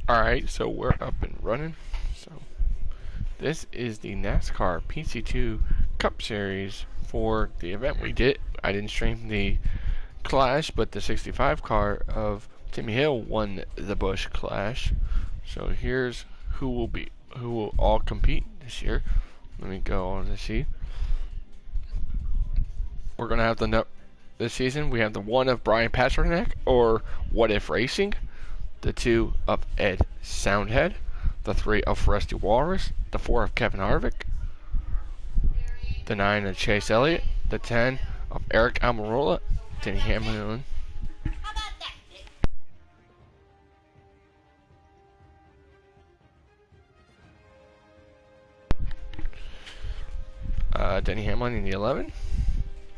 Alright, so we're up and running. So this is the NASCAR PC2 Cup Series for the event we did. I didn't stream the Clash, but the 65 car of Timmy Hill won the Busch Clash. So here's who will all compete this year. Let me go on to see. We're gonna have this season. We have the 1 of Brian Pasternak or What If Racing, the 2 of Ed Soundhead, the 3 of Rusty Walrus, the 4 of Kevin Harvick, the 9 of Chase Elliott, the 10 of Eric Almirola, Denny Hamlin, Denny Hamlin in the 11.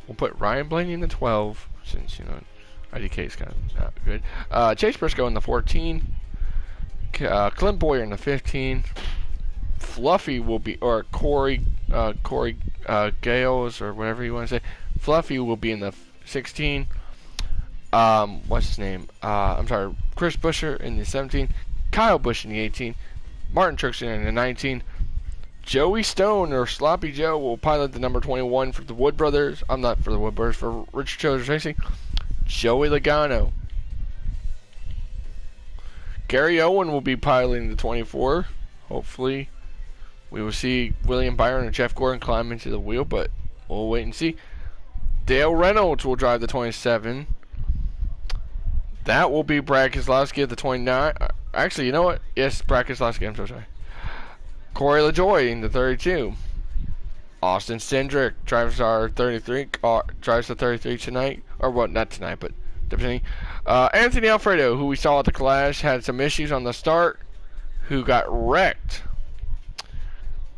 We'll put Ryan Blaney in the 12, since, IDK is kind of not good. Chase Briscoe in the 14. Clint Boyer in the 15. Fluffy will be, or Corey Gales, or whatever you want to say. Fluffy will be in the 16. What's his name? I'm sorry, Chris Buescher in the 17. Kyle Busch in the 18. Martin Truex in the 19. Joey Stone, or Sloppy Joe, will pilot the number 21 for the Wood Brothers. I'm not for the Wood Brothers, for Richard Childress Racing. Joey Logano. Gary Owen will be piloting the 24. Hopefully, we will see William Byron and Jeff Gordon climb into the wheel, but we'll wait and see. Dale Reynolds will drive the 27. That will be Brad Keselowski at the 29. Actually, you know what? Yes, Brad Keselowski. I'm so sorry. Corey LaJoie in the 32. Austin Cindric drives our 33. Drives the 33 tonight, or what? Not tonight, but definitely. Anthony Alfredo, who we saw at the Clash, had some issues on the start, who got wrecked.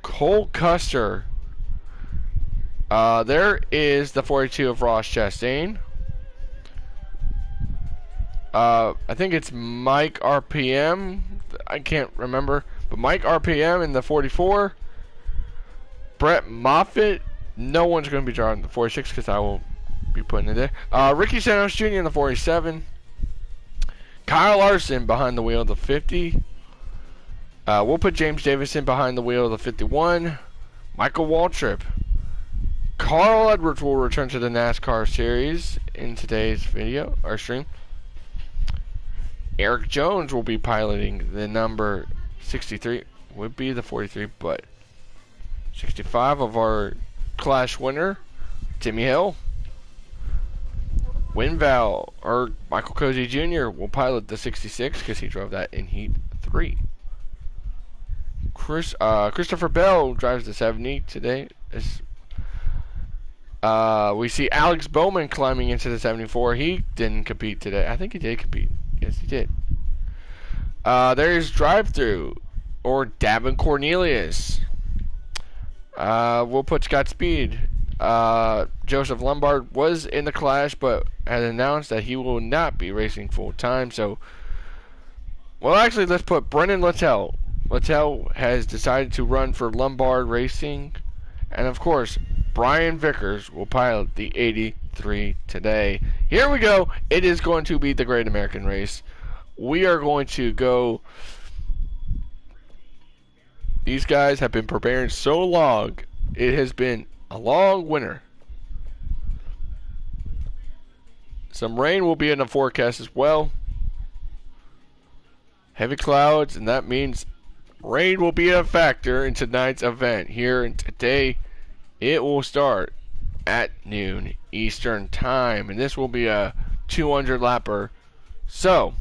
Cole Custer. There is the 42 of Ross Chastain. I think it's Mike RPM. I can't remember. But Mike RPM in the 44. Brett Moffitt. No one's going to be driving the 46 because I will be putting it there. Ricky Santos Jr. in the 47. Kyle Larson behind the wheel of the 50. We'll put James Davison behind the wheel of the 51. Michael Waltrip. Carl Edwards will return to the NASCAR series in today's video, or stream. Eric Jones will be piloting the number 63. Would be the 43, but 65 of our Clash winner, Timmy Hill. Winval, or Michael Cozy Jr. will pilot the 66 because he drove that in Heat 3. Christopher Bell drives the 70 today. We see Alex Bowman climbing into the 74. He didn't compete today. I think he did compete. Yes, he did. There's Drive-Thru, or Davin Cornelius. We'll put Scott Speed. Joseph Lombard was in the Clash, but has announced that he will not be racing full time. So, well, actually, let's put Brendan Littell. Littell has decided to run for Lombard Racing, and of course, Brian Vickers will pilot the 83 today. Here we go. It is going to be the Great American Race. We are going to go. These guys have been preparing so long. It has been a long winter. Some rain will be in the forecast as well. Heavy clouds, and that means rain will be a factor in tonight's event. Here and today, it will start at noon Eastern time, and this will be a 200 lapper. So,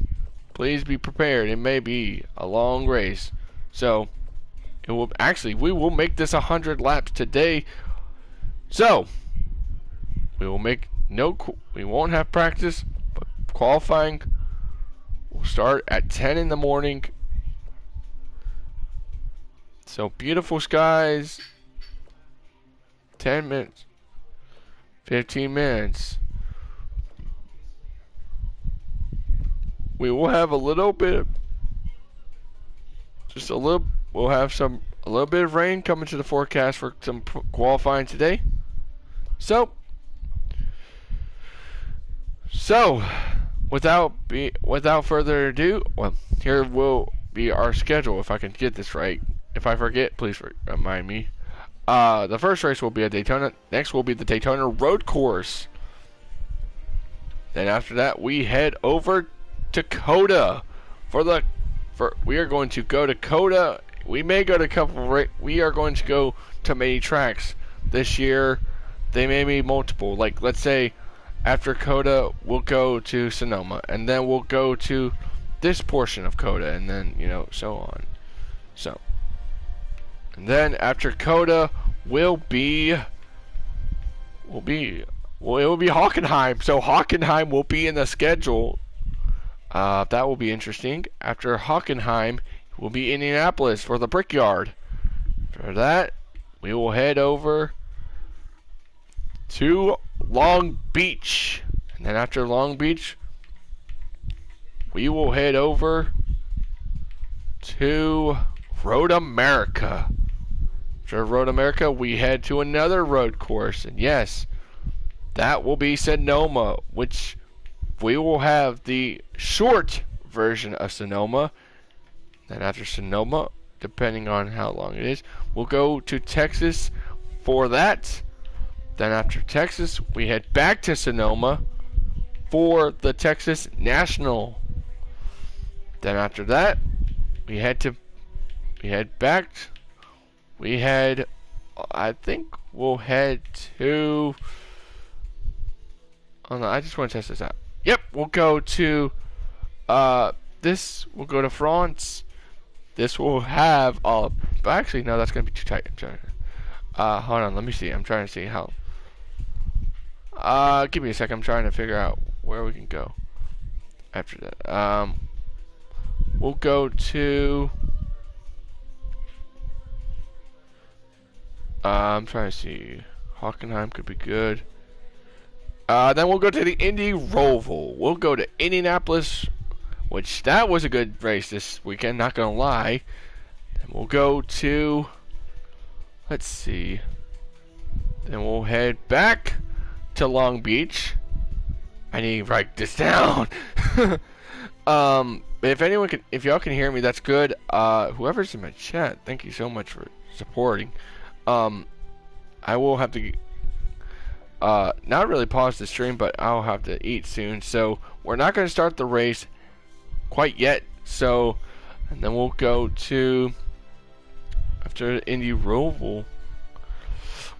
please be prepared. It may be a long race. So, it will actually, we will make this 100 laps today. So, we will make we won't have practice, but qualifying will start at 10 in the morning. So, beautiful skies. 10 minutes. 15 minutes. We will have a little bit of, we'll have a little bit of rain coming to the forecast for some qualifying today. So, without further ado, well, here will be our schedule if I can get this right. If I forget, please remind me. The first race will be at Daytona. Next will be the Daytona Road Course. Then after that, we head over to COTA we are going to go to COTA. We may go to a couple. We are going to go to many tracks this year. They may be multiple. Like, let's say after COTA, we'll go to Sonoma, and then we'll go to this portion of COTA, and then, you know, so on. So, and then after COTA will be Hockenheim. So Hockenheim will be in the schedule. That will be interesting. After Hockenheim will be Indianapolis for the Brickyard. After that, we will head over to Long Beach. And then after Long Beach, we will head over to Road America. After Road America, we head to another road course. And yes, that will be Sonoma, which we will have the short version of Sonoma. Then after Sonoma, depending on how long it is, we'll go to Texas for that. Then after Texas, we head back to Sonoma for the Texas National. Then after that, I think we'll head to, oh no, I just want to test this out. Yep, we'll go to, we'll go to France. This will have all, but actually, no, that's going to be too tight. I'm trying to, hold on, let me see. I'm trying to see how, give me a second. I'm trying to figure out where we can go after that. We'll go to, I'm trying to see, Hockenheim could be good. Then we'll go to the Indy Roval. We'll go to Indianapolis, which that was a good race this weekend, not gonna lie. Then we'll go to, let's see, then we'll head back to Long Beach. I need to write this down. If y'all can hear me, that's good. Whoever's in my chat, thank you so much for supporting. I will have to not really pause the stream, but I'll have to eat soon, so we're not going to start the race quite yet. So, and then we'll go to, after Indy Roval,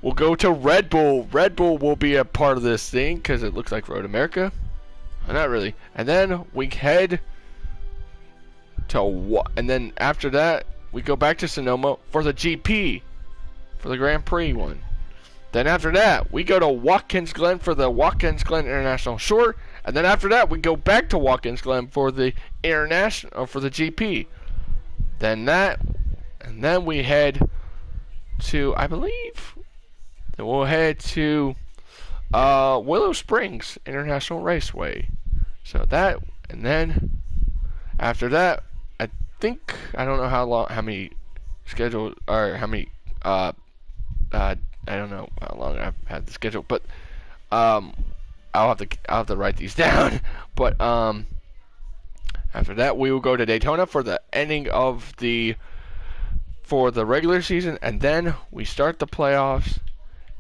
we'll go to Red Bull. Red Bull will be a part of this thing because it looks like Road America. Not really. And then we head to, and then after that we go back to Sonoma for the GP, for the Grand Prix one. Then after that, we go to Watkins Glen for the Watkins Glen International Short, and then after that, we go back to Watkins Glen for the international, for the GP. Then we head to, I believe, then we'll head to Willow Springs International Raceway. So that, and then after that, I don't know how many schedule, or how many, I don't know how long I've had the schedule, but I'll have to write these down. But after that, we will go to Daytona for the ending of for the regular season, and then we start the playoffs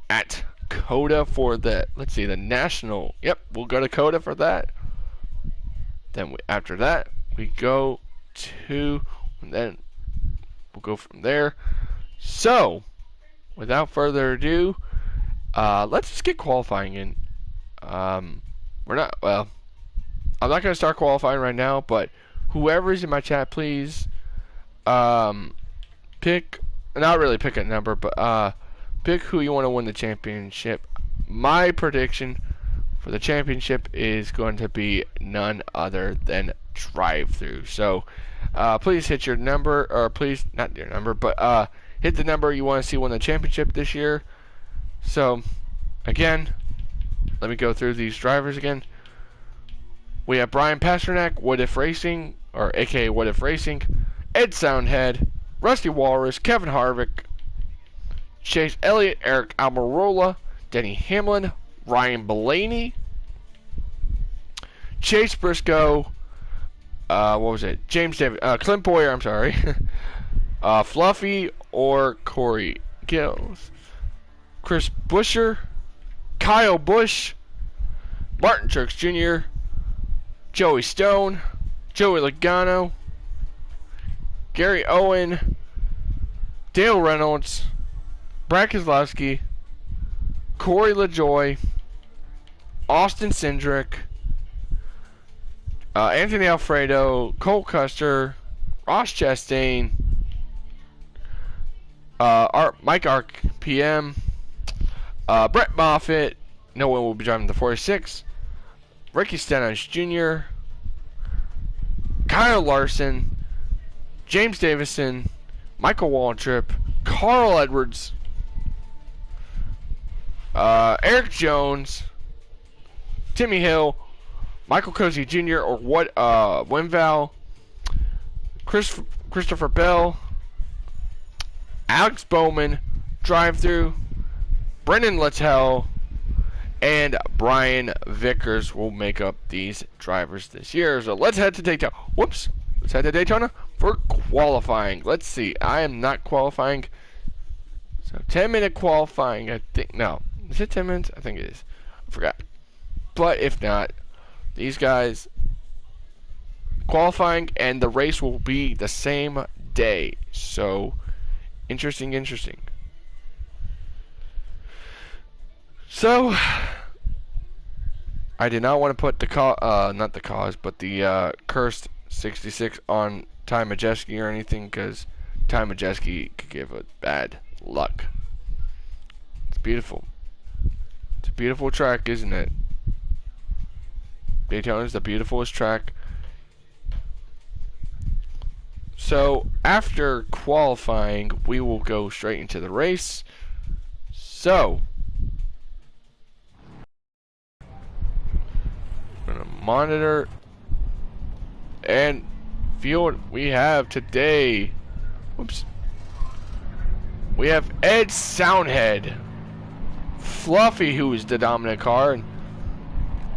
at COTA for the, let's see, the national. Yep, we'll go to COTA for that. Then after that, we go to, and then we'll go from there. So, without further ado, let's just get qualifying in. I'm not going to start qualifying right now, but whoever's in my chat, please pick, not really pick a number, but pick who you want to win the championship. My prediction for the championship is going to be none other than Drive Through. So please hit your number, or please, not your number, but hit the number you want to see win the championship this year. So, again, let me go through these drivers again. We have Brian Pasternak, What If Racing, or aka What If Racing, Ed Soundhead, Rusty Walrus, Kevin Harvick, Chase Elliott, Eric Almirola, Denny Hamlin, Ryan Blaney, Chase Briscoe, what was it? James Davis, Clint Boyer, I'm sorry. Fluffy or Corey Gills. Chris Buescher, Kyle Busch, Martin Truex Jr., Joey Stone, Joey Logano, Gary Owen, Dale Reynolds, Brad Keselowski, Corey LaJoie, Austin Cindric, Anthony Alfredo, Cole Custer, Ross Chastain, Mike RPM, Brett Moffitt, no one will be driving the 46, Ricky Stenhouse Jr., Kyle Larson, James Davison, Michael Waltrip, Carl Edwards, Eric Jones, Timmy Hill, Michael Cozy Jr. or Winval, Christopher Bell, Alex Bowman, Drive-Thru, Brendan Littell, and Brian Vickers will make up these drivers this year. So let's head to Daytona. Whoops. Let's head to Daytona for qualifying. Let's see. I am not qualifying. So 10-minute qualifying, I think. No. Is it 10 minutes? I think it is. I forgot. But if not, these guys qualifying and the race will be the same day. So interesting. So I did not want to put the cursed 66 on Ty Majeski or anything, because Ty Majeski could give it bad luck. It's beautiful. It's a beautiful track, isn't it? Daytona is the beautifulest track. So after qualifying, we will go straight into the race. So I'm gonna monitor and field we have today. Whoops. We have Ed Soundhead, Fluffy, who is the dominant car, and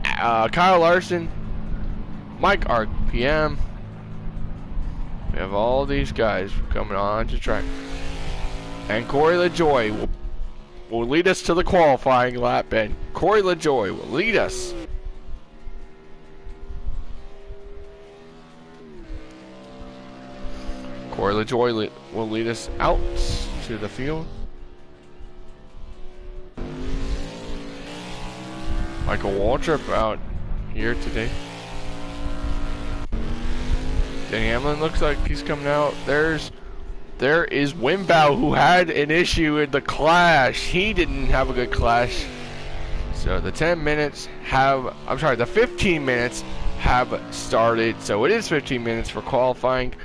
Kyle Larson, Mike RPM. We have all these guys coming on to track, and Corey LaJoie will lead us to the qualifying lap, and Corey LaJoie will lead us. Corey LaJoie will lead us out to the field. Michael Waltrip out here today. Danny Hamlin looks like he's coming out. There is Winbow, who had an issue in the clash. He didn't have a good clash. So the 10 minutes have, I'm sorry, the 15 minutes have started. So it is 15 minutes for qualifying.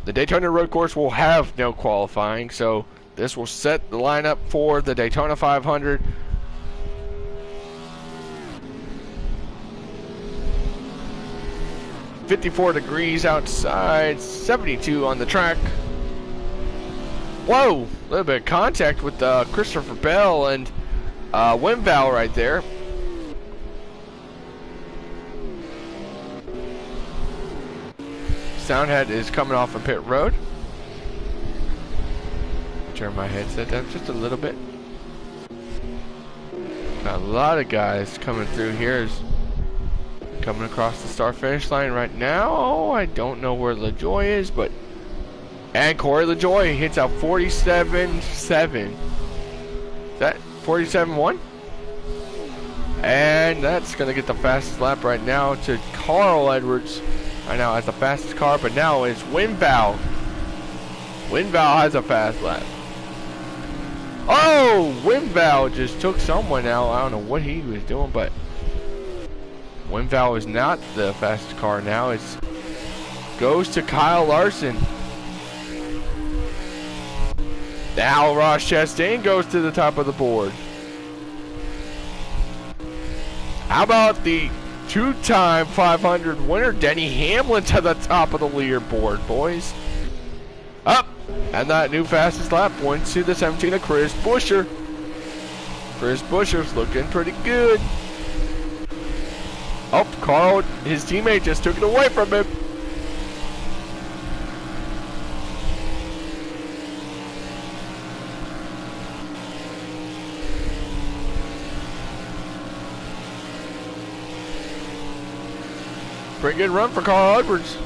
The Daytona Road Course will have no qualifying, so this will set the lineup for the Daytona 500. .54 degrees outside, 72 on the track. Whoa, a little bit of contact with Christopher Bell and Winval right there. Soundhead is coming off of pit road. Turn my headset down just a little bit. Got a lot of guys coming through here. Coming across the start finish line right now. I don't know where LaJoie is, but and Corey LaJoie hits out 47.7. Is that 47.1? And that's gonna get the fastest lap right now to Carl Edwards. Right now has the fastest car, but now it's Winbow. Winbow has a fast lap. Oh, Winbow just took someone out. I don't know what he was doing, but Winval is not the fastest car now. It goes to Kyle Larson. Now Ross Chastain goes to the top of the board. How about the two-time 500 winner Denny Hamlin to the top of the leaderboard, boys? Up, and that new fastest lap went to the 17 of Chris Buescher. Chris Buescher's looking pretty good. Oh, Carl, his teammate just took it away from him. Pretty good run for Carl Edwards.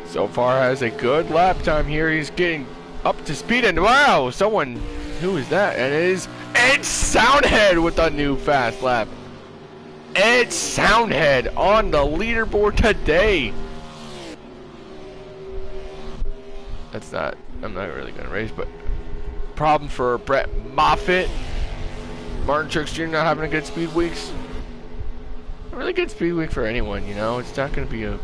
So far has a good lap time here. He's getting up to speed, and wow, someone, who is that? And it is Ed Soundhead with a new fast lap. Ed Soundhead on the leaderboard today. That's not, I'm not really gonna race, but problem for Brett Moffitt. Martin Truex Jr. not having a good speed weeks. A really good speed week for anyone, you know. It's not gonna be a.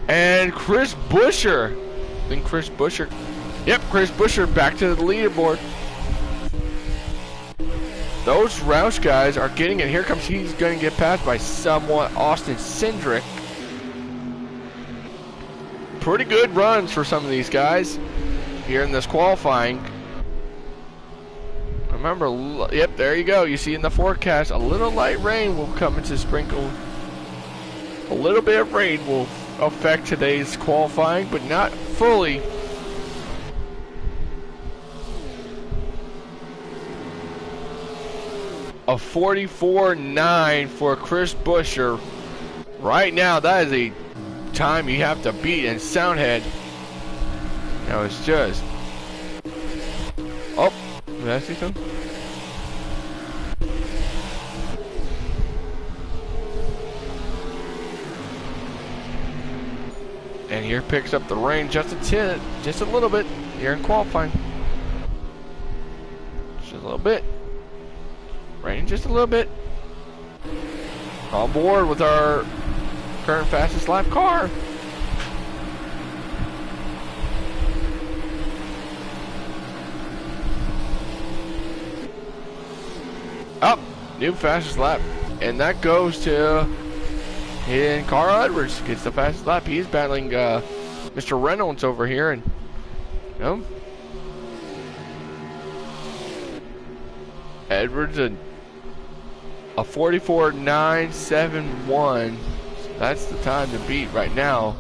And Chris Buescher. I think Chris Buescher. Yep, Chris Buescher back to the leaderboard. Those Roush guys are getting it. Here comes, he's going to get passed by somewhat Austin Cindric. Pretty good runs for some of these guys here in this qualifying. Remember, yep, there you go. You see in the forecast, a little light rain will come into sprinkle. A little bit of rain will affect today's qualifying, but not fully. A 44.9 for Chris Buescher. Right now, that is a time you have to beat in Soundhead. Now it's just. Oh, did I see something? And here picks up the rain just a little bit here in qualifying. Just a little bit. Rain just a little bit. On board with our current fastest lap car. Up, new fastest lap, and that goes to and Carl Edwards gets the fastest lap. He's battling Mr. Reynolds over here, and you know, Edwards a 44.971. That's the time to beat right now.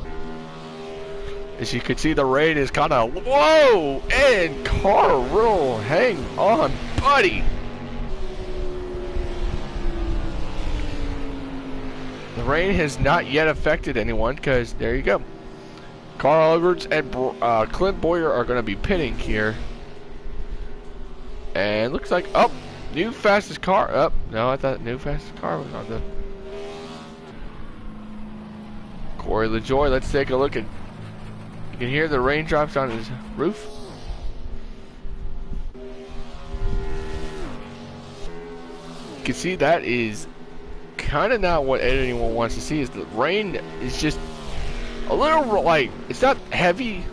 As you can see, the rain is kind of whoa, and Carl, hang on, buddy. The rain has not yet affected anyone, because there you go. Carl Edwards and Clint Boyer are going to be pitting here. And looks like, oh, new fastest car. Oh, no, I thought new fastest car was on the Corey LaJoy. Let's take a look at. You can hear the raindrops on his roof. You can see that is kind of not what anyone wants to see. Is the rain is just a little like, it's not heavy.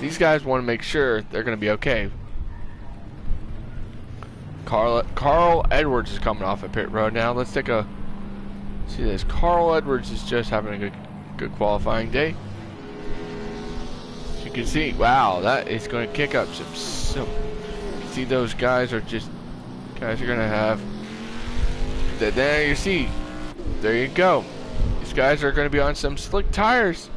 These guys want to make sure they're going to be okay. Carl Edwards is coming off at pit road now. Let's take a see this. Carl Edwards is just having a good qualifying day. As you can see, wow, that is going to kick up some. You see those guys are just are going to have. There you see, there you go. These guys are going to be on some slick tires.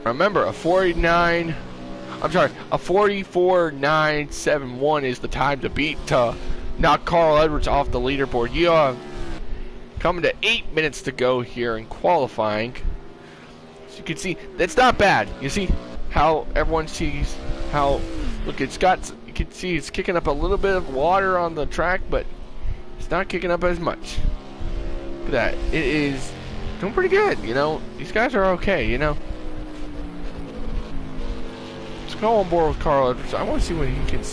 Remember, a 44.971 is the time to beat to knock Carl Edwards off the leaderboard. You are coming to 8 minutes to go here in qualifying. As you can see, that's not bad. You see how everyone sees how, look, it's got, you can see it's kicking up a little bit of water on the track, but it's not kicking up as much. Look at that. It is doing pretty good, you know. These guys are okay, you know. Let's go on board with Carl Edwards. I want to see what he can.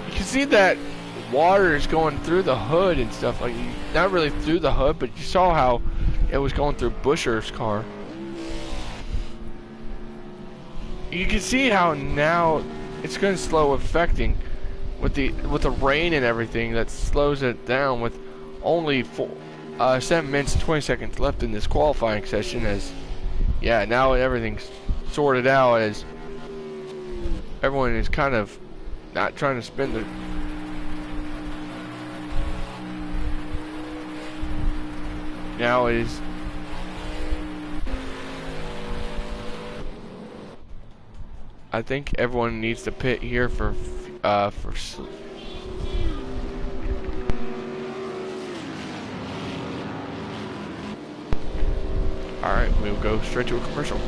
You can see that water is going through the hood and stuff. Like, not really through the hood, but you saw how it was going through Buescher's car. You can see how now it's going to slow affecting with the rain and everything. That slows it down with only 7 minutes and 20 seconds left in this qualifying session. As yeah, now everything's sorted out, as everyone is kind of not trying to spin now is I think everyone needs to pit here for all right, we'll go straight to a commercial.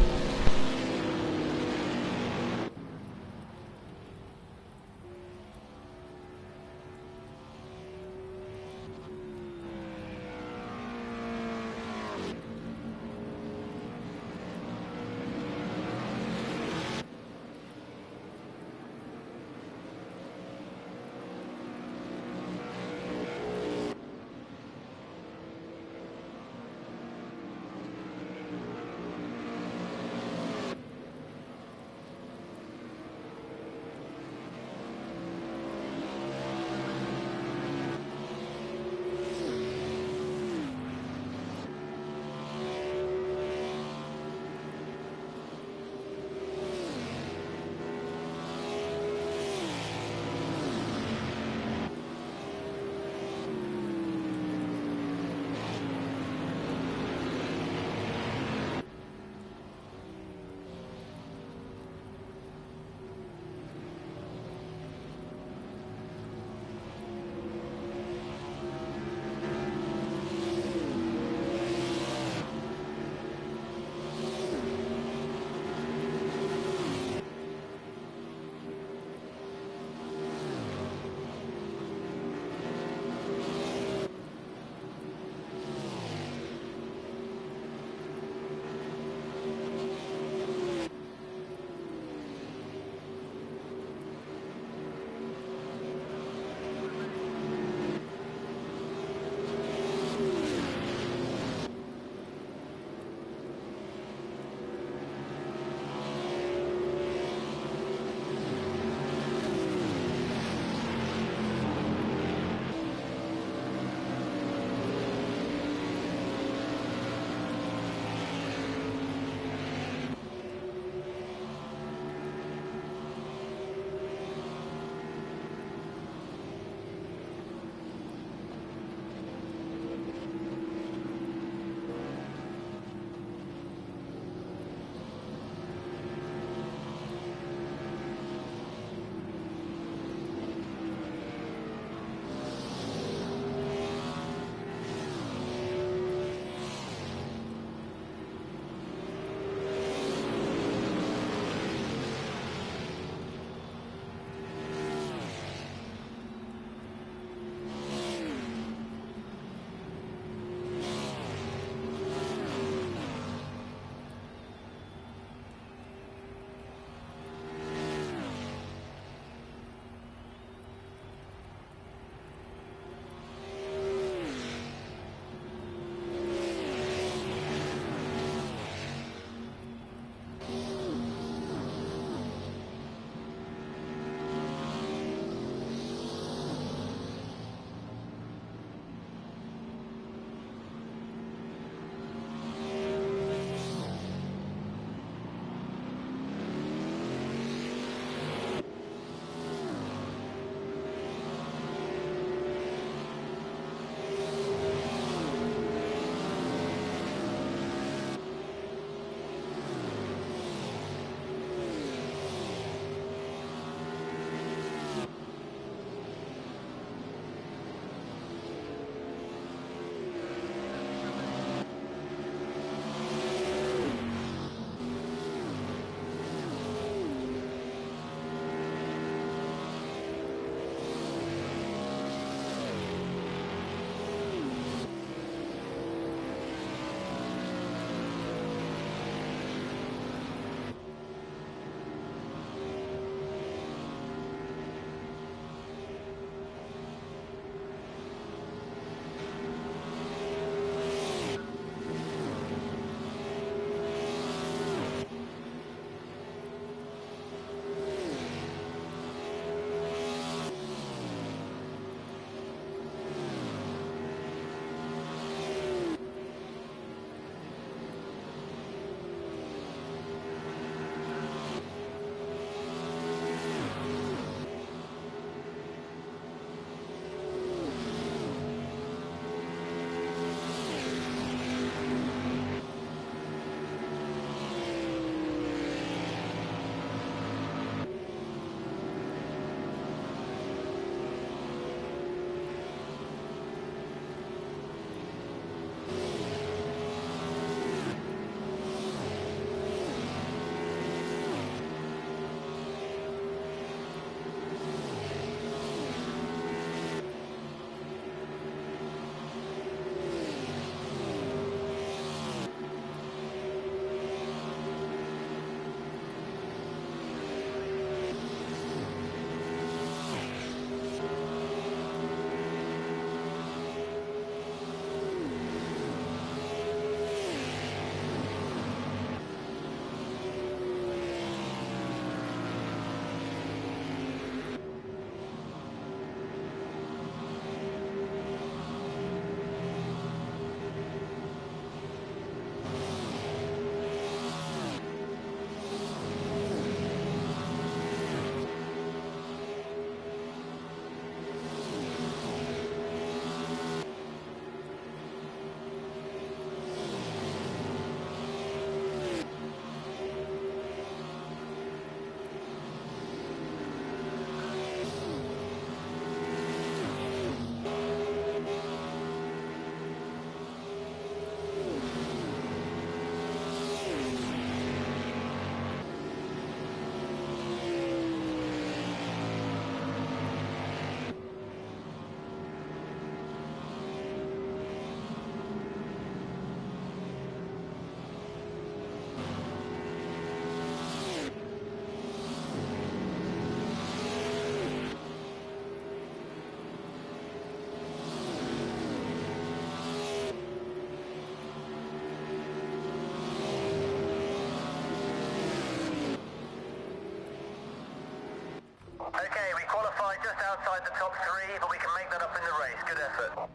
outside the top 3, but we can make that up in the race. Good effort.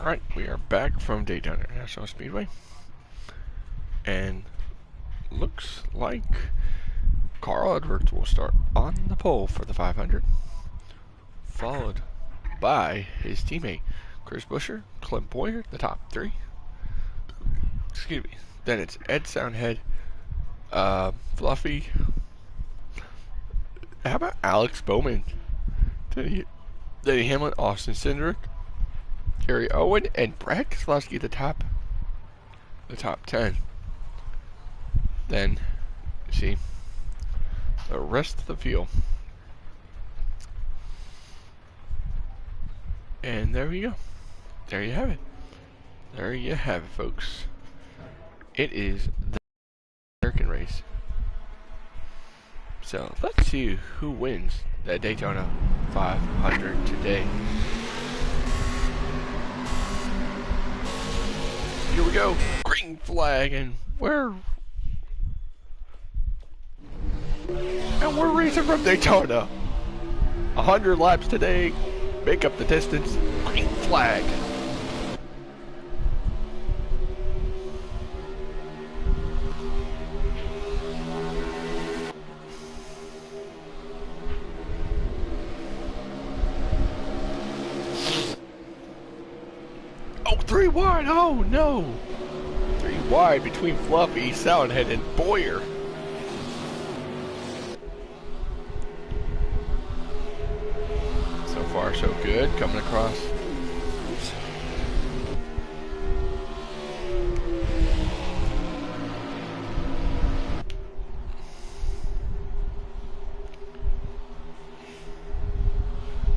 Alright, we are back from Daytona International Speedway. And looks like Carl Edwards will start on the pole for the 500. Followed by his teammate Chris Buescher, Clint Boyer, the top three. Excuse me. Then it's Ed Soundhead, Fluffy. How about Alex Bowman? Denny Hamlin, Austin Cindric, Gary Owen, and Brad Keselowski, the top 10. Then, see, the rest of the field. And there we go. There you have it. There you have it, folks. It is the American race. So, let's see who wins the Daytona 500 today. Here we go. Green flag, and we're racing from Daytona. 100 laps today. Make up the distance. Green flag. Oh, 3 wide. Oh, no. 3 wide between Fluffy, Soundhead, and Boyer. So far, so good. Coming across. Oops.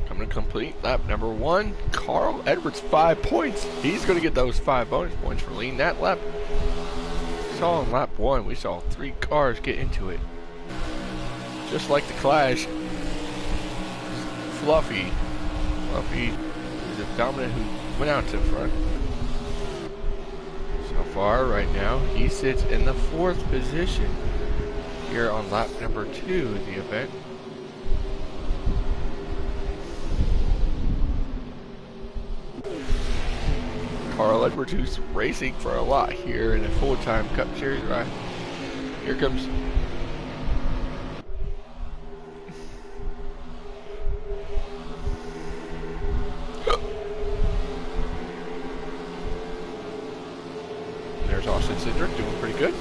Coming to complete lap number 1. Carl Edwards, 5 points. He's going to get those 5 bonus points for leading that lap. We saw in lap 1, we saw 3 cars get into it. Just like the Clash. Fluffy is a dominant who went out to the front. So far, right now, he sits in the 4th position here on lap number 2 of the event. Carl Edwards, who's racing for a lot here in a full-time Cup Series ride. Here comes. There's Austin Cindric doing pretty good.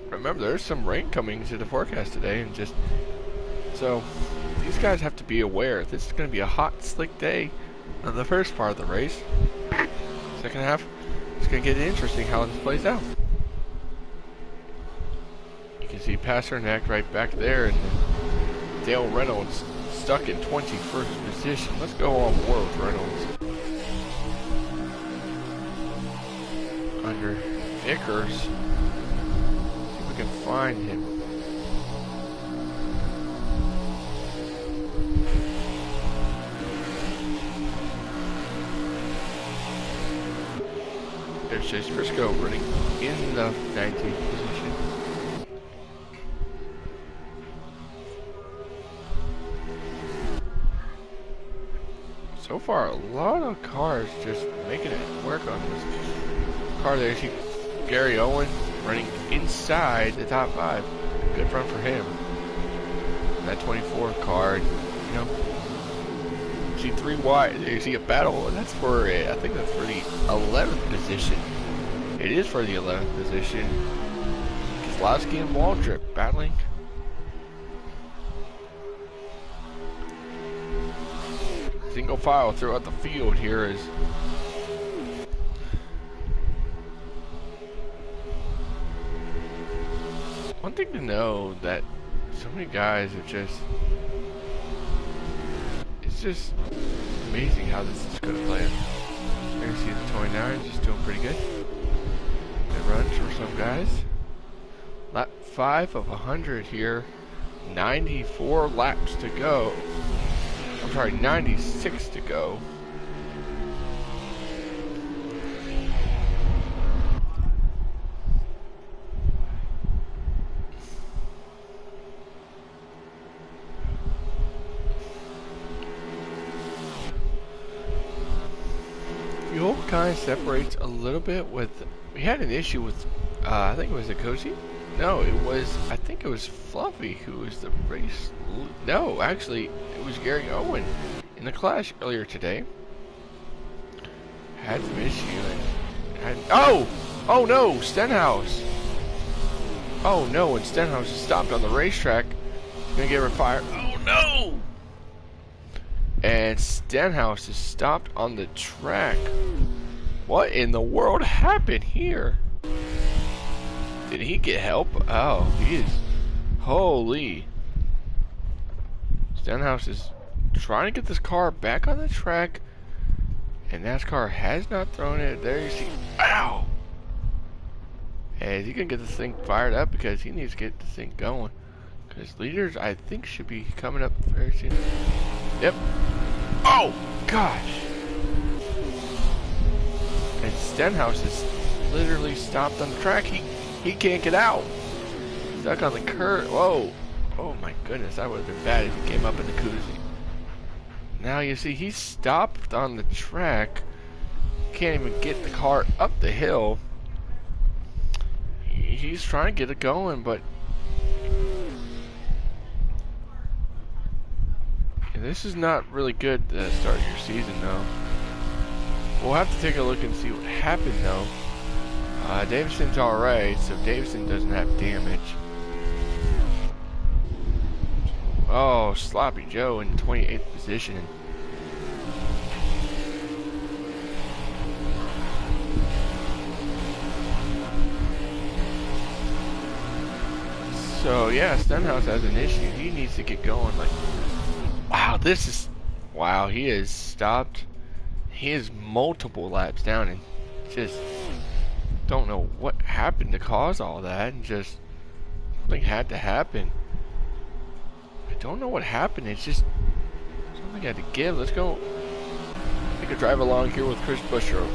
Remember, there's some rain coming to the forecast today, and just so these guys have to be aware. This is going to be a hot, slick day on the first part of the race. Second half, it's going to get interesting how this plays out. You can see Pasternak right back there, and Dale Reynolds stuck in 21st position. Let's go on board with Reynolds. Under Vickers. See if we can find him. There's Chase Briscoe running in the 19th position. So far, a lot of cars just making it work on this car there. See Gary Owen running inside the top 5. Good run for him. That 24 car, you know. See 3 wide. You see a battle, and that's for I think that's for the 11th position. It is for the 11th position. Keselowski and Waltrip battling. Single file throughout the field here is one thing to know, that so many guys are just, it's just amazing how this is going to play out. There you see the 29 just doing pretty good. Good runs for some guys. Lap 5 of 100 here. 94 laps to go. I'm sorry, 96 to go. kind of separates a little bit with. We had an issue with. I think it was Akosi. No, it was. I think it was Fluffy who was the race. No, actually, it was Gary Owen in the clash earlier today. Had some issue and had. Oh no, Stenhouse. Oh no, and Stenhouse is stopped on the racetrack. He's gonna get fired. Oh no! And Stenhouse is stopped on the track. What in the world happened here? Did he get help? Oh, he is. Holy. Stenhouse is trying to get this car back on the track. And NASCAR has not thrown it. There you see. Ow! And is he going to get this thing fired up? Because he needs to get this thing going. Because leaders, I think, should be coming up very soon. Yep. Oh, gosh. And Stenhouse is literally stopped on the track. He can't get out. Stuck on the curb. Whoa. Oh, my goodness. That would have been bad if he came up in the koozie. Now, you see, he's stopped on the track. Can't even get the car up the hill. He's trying to get it going, but this is not really good to start your season, though. We'll have to take a look and see what happened, though. Davidson's alright, so Davidson doesn't have damage. Oh, Sloppy Joe in 28th position. So yeah, Stenhouse has an issue. He needs to get going. Like, wow, this is, wow. He is stopped. He is multiple laps down, and just don't know what happened to cause all that. And just something had to happen. I don't know what happened. It's just something had to give. Let's go. Take a drive along here with Chris Bushrow.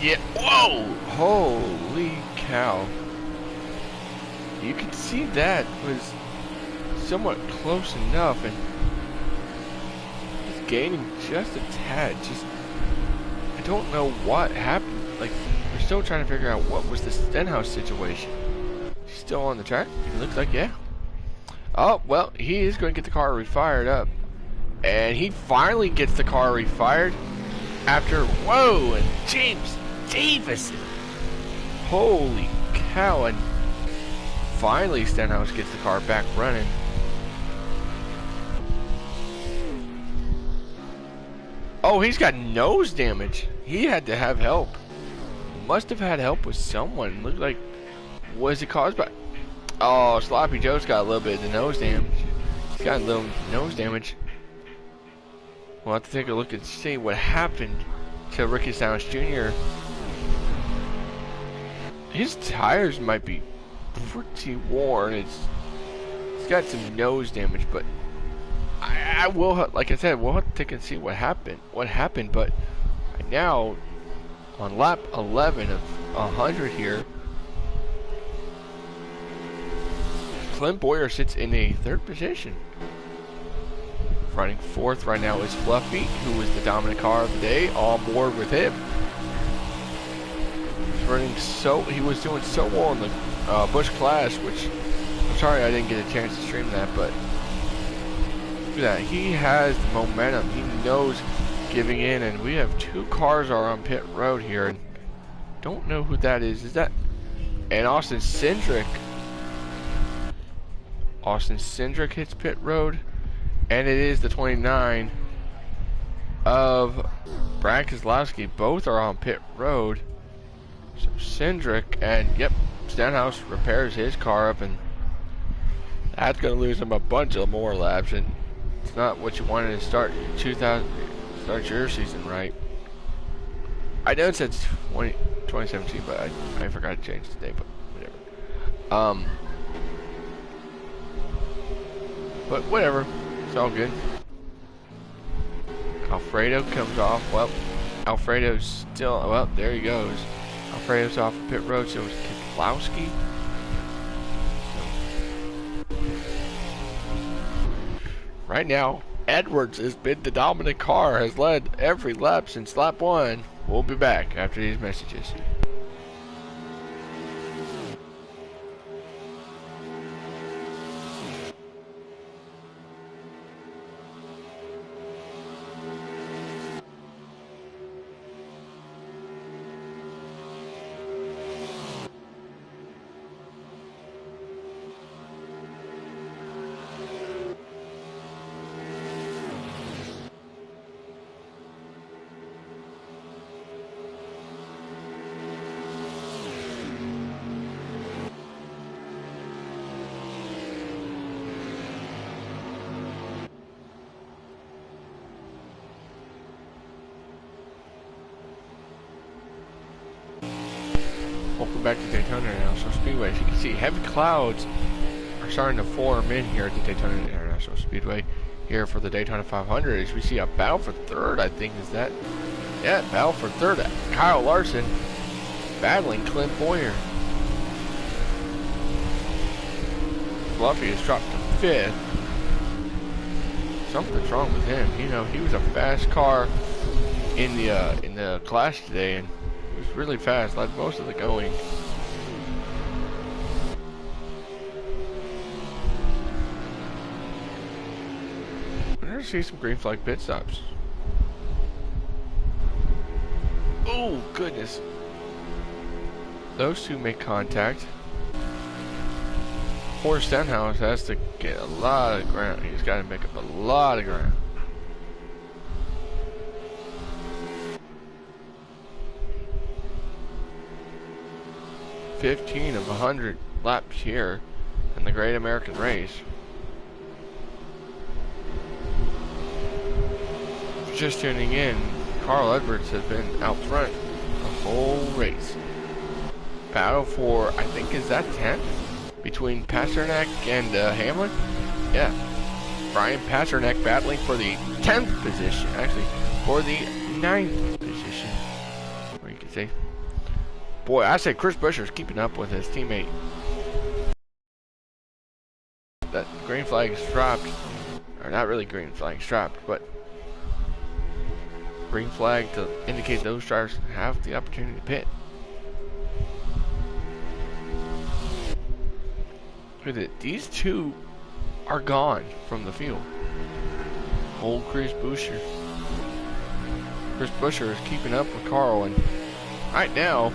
Yeah, whoa! Holy cow. You can see that was somewhat close enough, and he's gaining just a tad. Just, I don't know what happened. Like, we're still trying to figure out what was the Stenhouse situation. He's still on the track? It looks like, yeah. Oh, well, he is going to get the car refired up. And he finally gets the car refired after, whoa, and James Davison. Holy cow, and finally Stenhouse gets the car back running. Oh, he's got nose damage. He had to have help. Must have had help with someone. Looked like, was it caused by... Oh, Sloppy Joe's got a little bit of the nose damage. He's got a little nose damage. We'll have to take a look and see what happened to Ricky Stenhouse Jr. His tires might be pretty worn. He's got some nose damage, but I will, like I said, we'll have to take and see what happened. But right now, on lap 11 of 100 here, Clint Boyer sits in a third position. Running fourth right now is Fluffy, who is the dominant car of the day. All on board with him. He was doing so well in the Busch Clash, which I'm sorry I didn't get a chance to stream that, but look at that. He has the momentum. He knows giving in, and we have two cars are on pit road here, and don't know who that is. Is that and Austin Cindric? Austin Cindric hits pit road, and it is the 29 of Brad Keselowski. Both are on pit road. So Cindric and yep, Stenhouse repairs his car up, and that's going to lose him a bunch of more laps, and it's not what you wanted to start your season right. I know it said 2017, but I forgot to change the day, but whatever. But whatever, it's all good. Alfredo comes off. Well, Alfredo's still, well, there he goes. Alfredo's off pit road, so Lowski. Right now, Edwards has been the dominant car, has led every lap since lap 1. We'll be back after these messages. Welcome back to Daytona International Speedway. As you can see, heavy clouds are starting to form in here at the Daytona International Speedway here for the Daytona 500. As we see a battle for third, I think, is that? Yeah, battle for third. Kyle Larson battling Clint Boyer. Fluffy has dropped to 5th. Something's wrong with him. You know, he was a fast car in the class today, and it was really fast, led most of the going. We're gonna see some green flag pit stops. Oh goodness. Those two make contact. Poor Stenhouse has to get a lot of ground. He's got to make up a lot of ground. $15 of 100 laps here in the Great American Race. Just tuning in, Carl Edwards has been out front the whole race. Battle for, I think, is that 10th? Between Pasternak and Hamlin? Yeah. Brian Pasternak battling for the 10th position. Actually, for the 9th position. Or you can say. Boy, I say Chris Buescher's keeping up with his teammate. That green flag is dropped. Or not really green flag is dropped, but green flag to indicate those drivers have the opportunity to pit. Look at it. These two are gone from the field. Old Chris Buescher. Chris Buescher is keeping up with Carl, and right now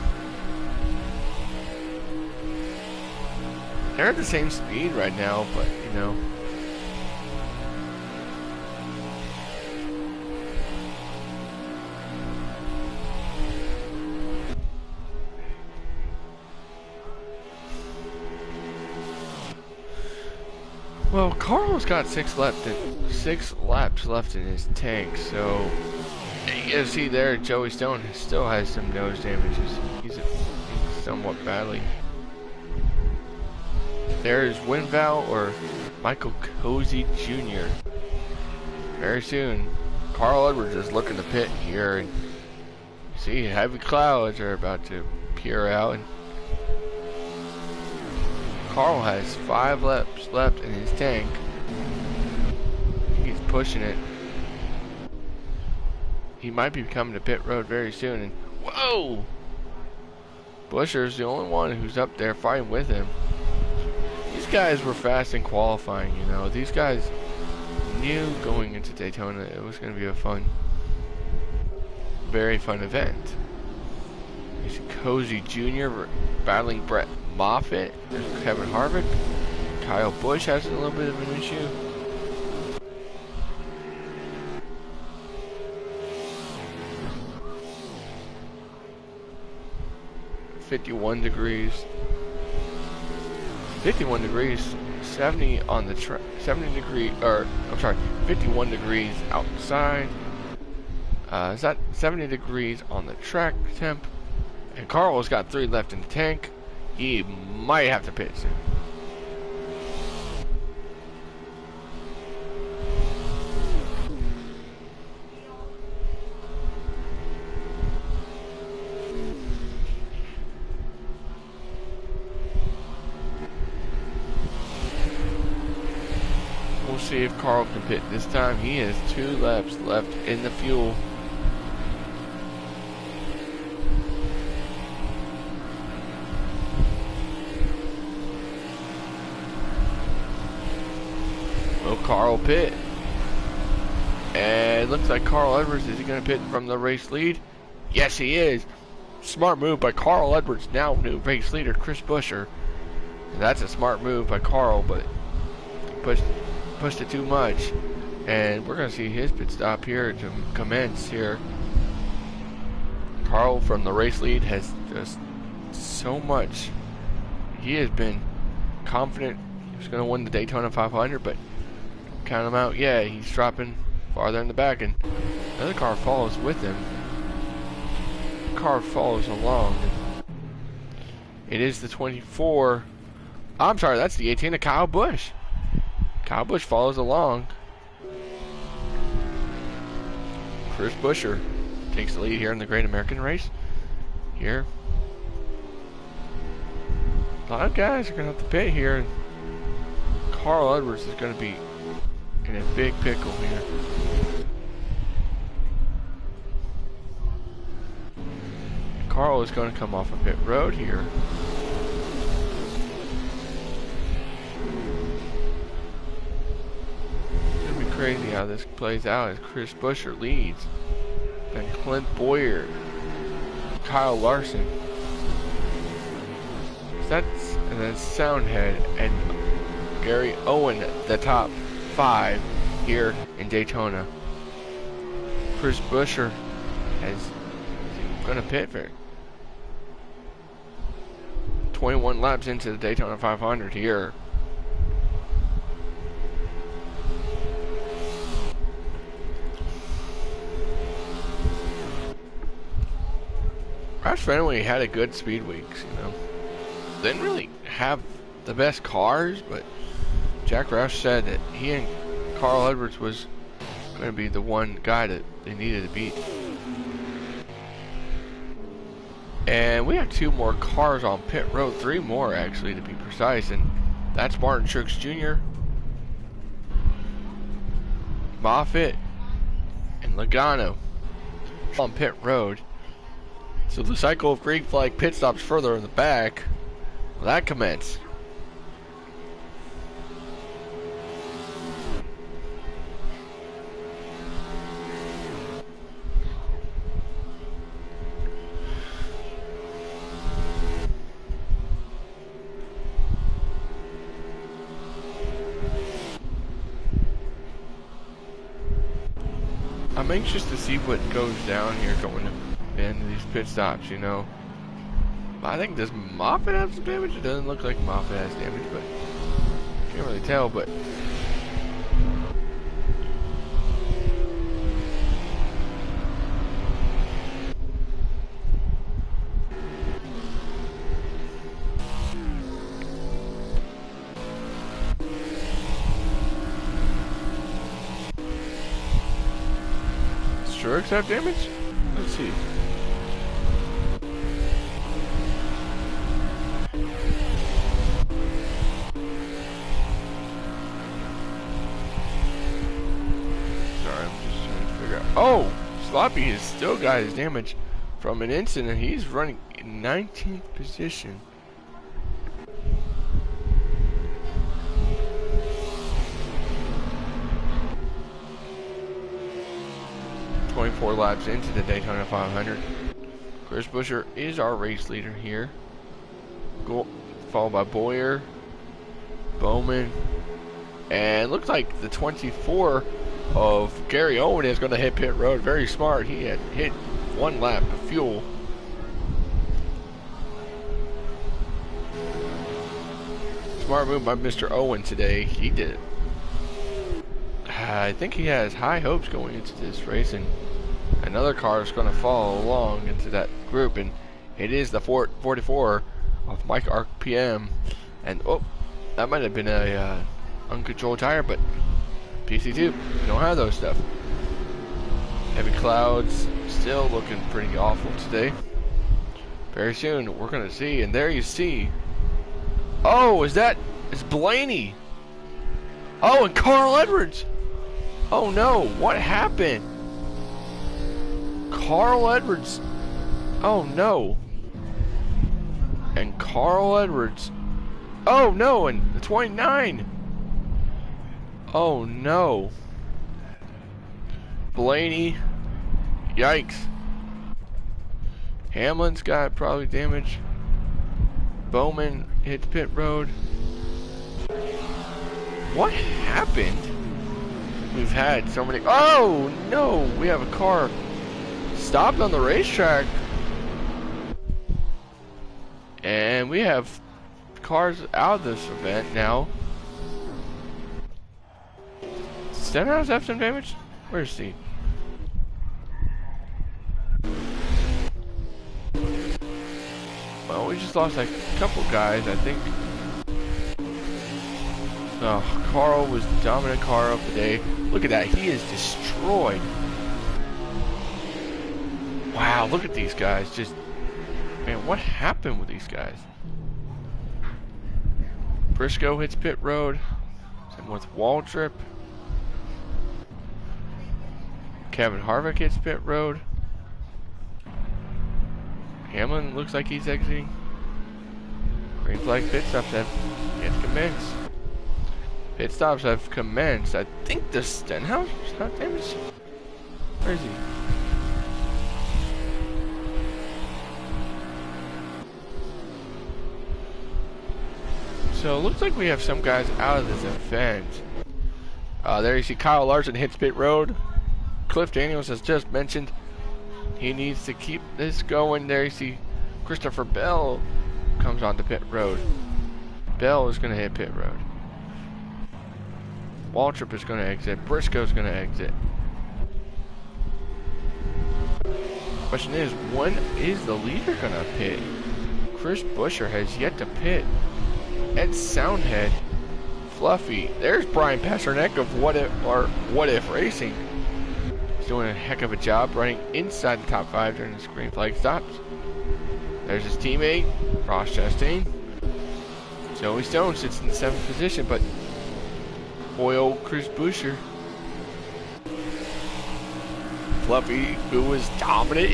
they're at the same speed right now, but you know. Well, Carl's got 6 laps left in his tank, so you see there, Joey Stone still has some nose damages. He's somewhat badly. There's Winval or Michael Cozy Jr. Very soon, Carl Edwards is looking to pit here, and you see heavy clouds are about to peer out. And Carl has 5 laps left in his tank. He's pushing it. He might be coming to pit road very soon. And whoa! Buescher's the only one who's up there fighting with him. These guys were fast in qualifying, you know. These guys knew going into Daytona it was going to be a very fun event. He's Cozy Jr. battling Brett Moffitt. There's Kevin Harvick. Kyle Busch has a little bit of an issue. $51 degrees. 51 degrees. 70 on the track. 51 degrees outside. Is that 70 degrees on the track temp? And Carl's got 3 left in the tank. He might have to pit soon. We'll see if Carl can pit this time. He has 2 laps left in the fuel. Will Carl pit? And it looks like Carl Edwards is going to pit from the race lead. Yes, he is. Smart move by Carl Edwards, now new race leader Chris Buescher. That's a smart move by Carl, but pushed it too much. And we're going to see his pit stop here to commence here. Carl from the race lead has just so much. He has been confident he was going to win the Daytona 500, but count him out. Yeah, he's dropping farther in the back, and another car follows with him. Car follows along. It is the 24. I'm sorry, that's the 18 of Kyle Busch. Kyle Busch follows along. Chris Buescher takes the lead here in the Great American Race. Here, a lot of guys are going to have to pit here. Carl Edwards is going to be in a big pickle here. Carl is going to come off a pit road here. It's going to be crazy how this plays out as Chris Buescher leads. Then Clint Boyer, Kyle Larson. And then Soundhead and Gary Owen, the top 5 here in Daytona. Chris Buescher is going to pit for 21 laps into the Daytona 500 here. Roush Fenway had a good speed weeks, you know. Didn't really have the best cars, but Jack Roush said that he and Carl Edwards was going to be the one guy that they needed to beat. And we have 2 more cars on pit road, 3 more actually to be precise, and that's Martin Truex Jr., Moffitt, and Logano on pit road. So the cycle of green flag pit stops further in the back, will that commence? I'm anxious to see what goes down here going into these pit stops, you know. I think, does Moffitt have some damage? It doesn't look like Moffitt has damage, but can't really tell, but Truex have damage? Let's see. Sorry, I'm just trying to figure out. Oh! Sloppy has still got his damage from an incident. He's running in 19th position. .4 laps into the Daytona 500. Chris Buescher is our race leader here. Followed by Boyer, Bowman, and looks like the 24 of Gary Owen is going to hit pit road. Very smart. He had hit 1 lap of fuel. Smart move by Mr. Owen today. He did it. I think he has high hopes going into this race, and another car is going to follow along into that group, and it is the 44 of Mike RPM. And oh, that might have been a uncontrolled tire, but PC2, you don't have those stuff. Heavy clouds, still looking pretty awful today. Very soon we're going to see, and there you see. Oh, it's Blaney. Oh, and Carl Edwards. Oh no, what happened? Carl Edwards. Oh no. And Carl Edwards. Oh no, and the 29. Oh no. Blaney. Yikes. Hamlin's got probably damage. Bowman hit the pit road. What happened? We've had so many. Oh no, we have a car stopped on the racetrack. And we have cars out of this event now. Stenhouse have some damage? Where's he? Well, we just lost like a couple guys, I think. Oh, Carl was the dominant car of the day. Look at that, he is destroyed. Wow, look at these guys. Just, man, what happened with these guys? Briscoe hits pit road. Same with Waltrip. Kevin Harvick hits pit road. Hamlin looks like he's exiting. Green flag pit stops have yet to commence. Pit stops have commenced. I think the Stenhouse not damaged. Where is he? So it looks like we have some guys out of this event. There you see Kyle Larson hits pit road. Cliff Daniels has just mentioned he needs to keep this going. There you see Christopher Bell comes onto pit road. Bell is going to hit pit road. Waltrip is going to exit. Briscoe's going to exit. Question is, when is the leader going to pit? Chris Buescher has yet to pit. Ed Soundhead. Fluffy. There's Brian Pasternak of What If Racing. He's doing a heck of a job running inside the top 5 during the green flag stops. There's his teammate, Ross Chastain. Joey Stone sits in the 7th position, but boy, old Chris Buescher. Fluffy, who was dominant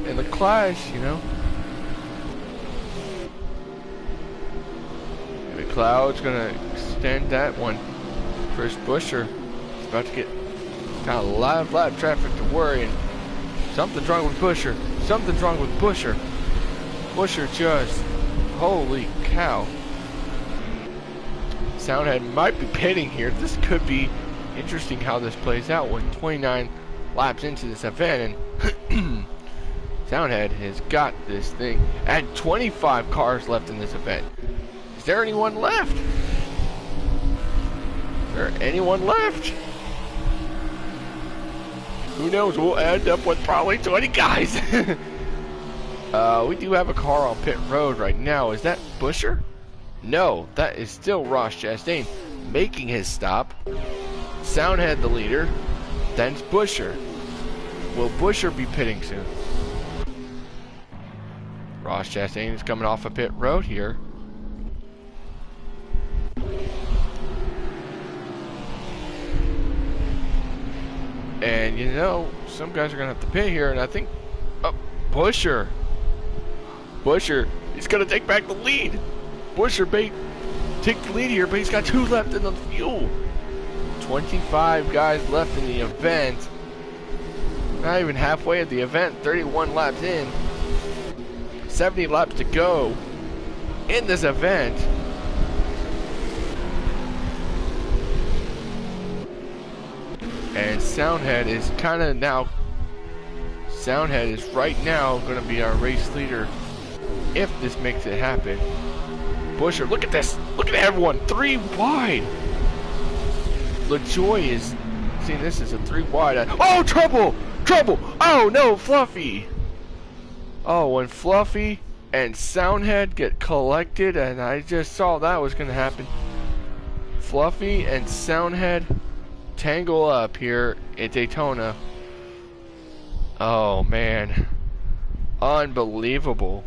in the clash, you know. McLeod's gonna extend that one. Chris Buescher is about to get kind of live traffic to worry, and something's wrong with Buescher. Something's wrong with Buescher. Buescher just, holy cow. Soundhead might be pitting here. This could be interesting how this plays out with 29 laps into this event, and Soundhead has got this thing at 25 cars left in this event. Is there anyone left? Is there anyone left? Who knows? We'll end up with probably 20 guys. We do have a car on pit road right now. Is that Buescher? No, that is still Ross Chastain making his stop. Soundhead the leader. Then it's Buescher. Will Buescher be pitting soon? Ross Chastain is coming off a pit road here. And you know, some guys are gonna have to pit here, and I think Buescher is gonna take back the lead. Buescher may take the lead here, but he's got 2 left in the fuel. 25 guys left in the event. Not even halfway of the event. 31 laps in. 70 laps to go in this event. And Soundhead is kind of now. Soundhead is right now going to be our race leader if this makes it happen. Buescher, look at this. Look at everyone. 3 wide. LaJoy is seeing this as a 3 wide. Oh, trouble! Trouble! Oh, no, Fluffy. Oh, when Fluffy and Soundhead get collected, and I just saw that was going to happen. Fluffy and Soundhead tangle up here at Daytona. Oh, man. Unbelievable.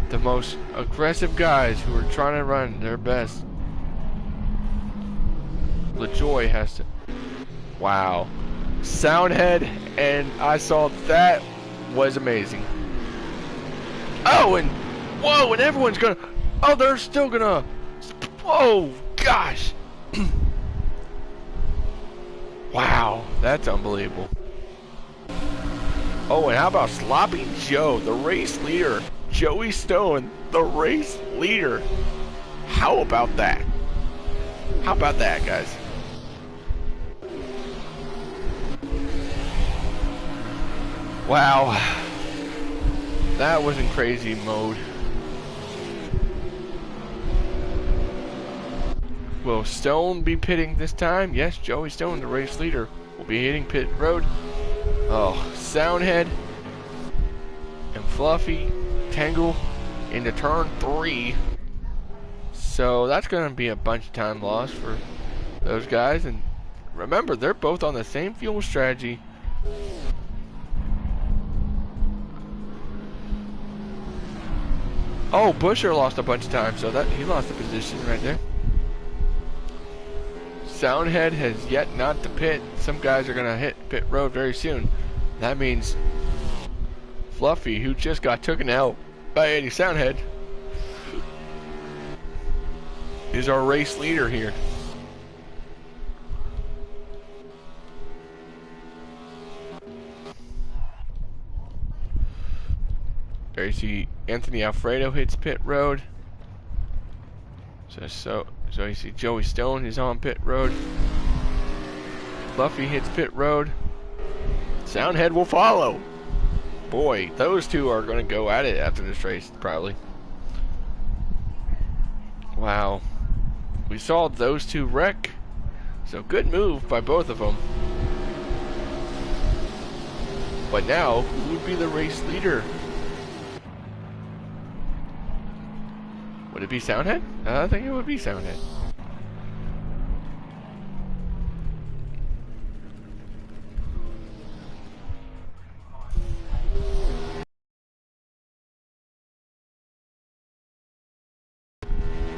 The most aggressive guys who are trying to run their best. LaJoy has to. Wow. Soundhead, and I saw that was amazing. Oh, and whoa, and everyone's gonna. Oh, they're still gonna. Oh, gosh. Wow, that's unbelievable. Oh, and how about Sloppy Joe, the race leader? Joey Stone, the race leader. How about that? How about that, guys? Wow. That was in crazy mode. Will Stone be pitting this time? Yes, Joey Stone, the race leader, will be hitting pit road. Oh, Soundhead and Fluffy tangle into turn 3. So that's going to be a bunch of time lost for those guys. And remember, they're both on the same fuel strategy. Oh, Busher lost a bunch of time, so that he lost the position right there. Soundhead has yet not to pit. Some guys are going to hit pit road very soon. That means Fluffy, who just got taken out by Eddie Soundhead, is our race leader here. There you see Anthony Alfredo hits pit road. So you see Joey Stone is on pit road. Fluffy hits pit road. Soundhead will follow. Boy, those two are going to go at it after this race, probably. Wow. We saw those two wreck. So good move by both of them. But now, who would be the race leader? Would it be Soundhead? I think it would be Soundhead.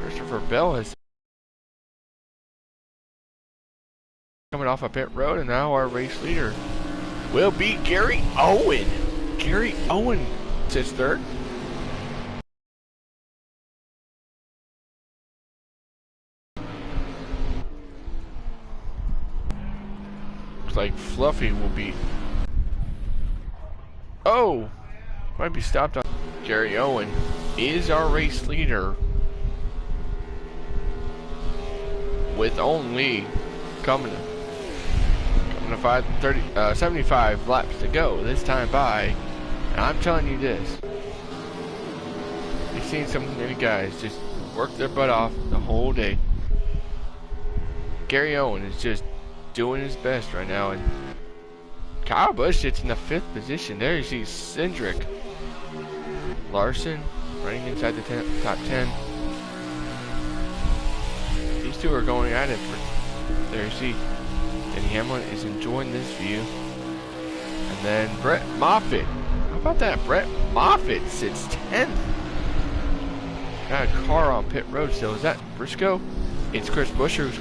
Christopher Bell is coming off a pit road, and now our race leader will be Gary Owen. Gary Owen sits third. Looks like Fluffy will be. Oh, might be stopped on. Gary Owen is our race leader with only coming to 75 laps to go this time by. And I'm telling you this, you've seen some many guys just work their butt off the whole day. Gary Owen is just doing his best right now, and Kyle Busch sits in the 5th position. There you see Cindric Larson running inside the top 10. These two are going at it. There you see Denny Hamlin is enjoying this view. And then Brett Moffitt. How about that? Brett Moffitt sits 10th. Got a car on pit road still. Is that Briscoe? It's Chris Buescher,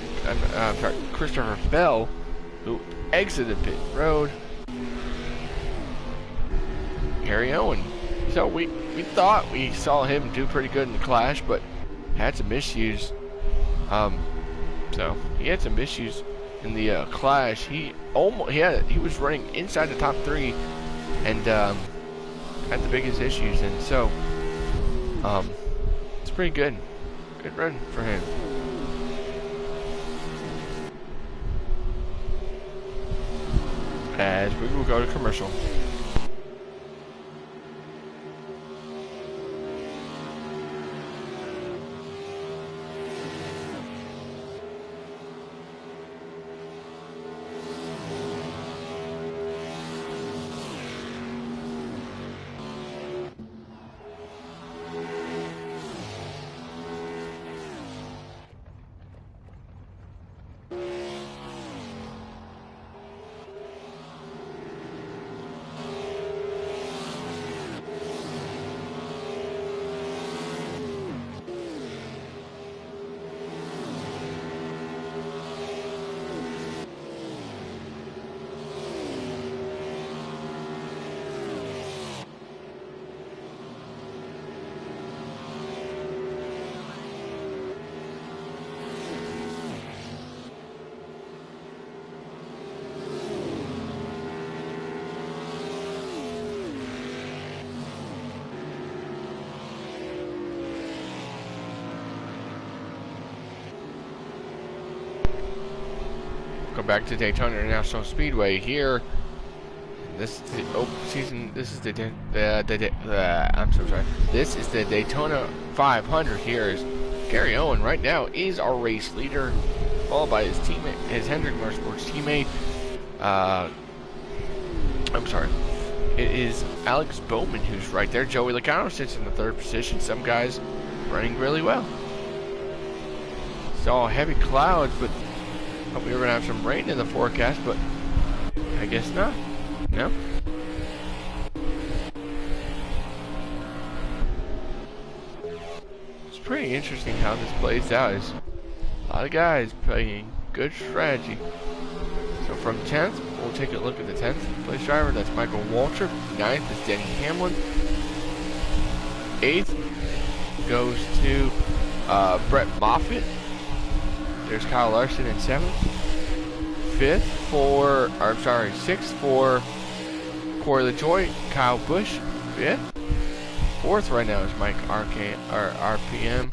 Christopher Bell, who exited pit road. Gary Owen. So we thought we saw him do pretty good in the Clash, but had some issues. So he had some issues in the Clash. He was running inside the top 3, and had the biggest issues. And so it's pretty good. Good run for him. As we will go to commercial. Welcome back to Daytona International Speedway. Here, this is the season. This is I'm so sorry. This is the Daytona 500. Here is Gary Owen. Right now is our race leader, followed by his teammate, his Hendrick Motorsports teammate. I'm sorry. It is Alex Bowman who's right there. Joey Logano sits in the third position. Some guys running really well. Saw heavy clouds, but thought we were gonna have some rain in the forecast, but I guess not. No. It's pretty interesting how this plays out. It's a lot of guys playing good strategy. So from 10th, we'll take a look at the 10th place driver. That's Michael Waltrip. 9th is Denny Hamlin. 8th goes to Brett Moffitt. There's Kyle Larson in 7th. 6th for Corey LaJoie. Kyle Busch, 5th. 4th right now is Mike RPM.